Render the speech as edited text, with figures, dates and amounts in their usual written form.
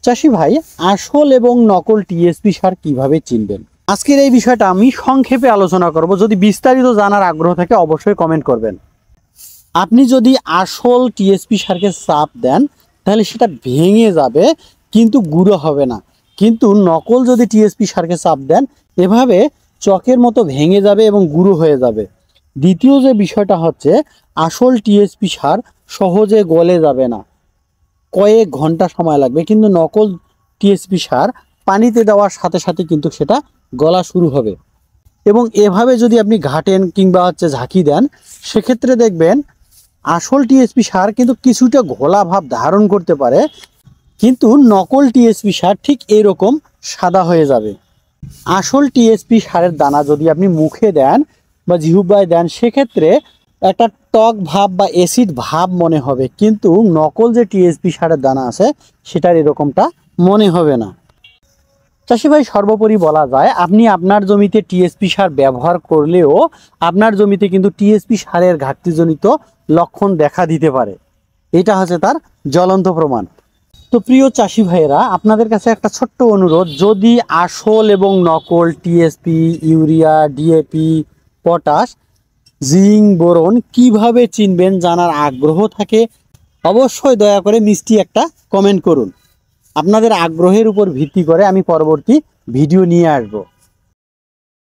চাষি ভাই, আসল এবং নকল টিএসপি সার কিভাবে চিনবেন? আজকের এই বিষয়টা আমি সংক্ষেপে আলোচনা করব। যদি বিস্তারিত জানার আগ্রহ থাকে অবশ্যই কমেন্ট করবেন। আপনি যদি আসল টিএসপি সারকে চাপ দেন তাহলে সেটা ভেঙে যাবে, কিন্তু গুঁড়ো হবে না। কিন্তু নকল যদি টিএসপি সারকে চাপ দেন এভাবে চকের মতো ভেঙে যাবে এবং গুঁড়ো হয়ে যাবে। দ্বিতীয় যে বিষয়টা হচ্ছে, আসল টিএসপি সার সহজে গলে যাবে না, কয়েক ঘন্টা সময় লাগবে। কিন্তু নকল টিএসপি সার পানিতে দেওয়ার সাথে সাথে কিন্তু সেটা গলা শুরু হবে। এবং এভাবে যদি আপনি ঘাটেন কিংবা ঝাঁকি দেন, সেক্ষেত্রে দেখবেন আসল টিএসপি সার কিন্তু কিছুটা ঘোলা ভাব ধারণ করতে পারে, কিন্তু নকল টিএসপি সার ঠিক এরকম সাদা হয়ে যাবে। আসল টিএসপি সারের দানা যদি আপনি মুখে দেন বা জিহ্বায় দেন, সেক্ষেত্রে একটা টক ভাব বা অ্যাসিড ভাব মনে হবে, কিন্তু নকল যে টিএসপি সারের দানা আছে সেটার এরকমটা মনে হবে না। চাষি ভাই, সর্বোপরি বলা যায় আপনি আপনার জমিতে টিএসপি সার ব্যবহার করলেও আপনার জমিতে কিন্তু টিএসপি সারের ঘাটতিজনিত লক্ষণ দেখা দিতে পারে। এটা হচ্ছে তার জ্বলন্ত প্রমাণ। তো প্রিয় চাষি ভাইয়েরা, আপনাদের কাছে একটা ছোট্ট অনুরোধ, যদি আসল এবং নকল TSP, urea, DAP, potash, zinc, boron কিভাবে চিনবেন জানার আগ্রহ থাকে, অবশ্যই দয়া করে মিষ্টি একটা কমেন্ট করুন। আপনাদের আগ্রহের উপর ভিত্তি করে আমি পরবর্তী ভিডিও নিয়ে আসবো।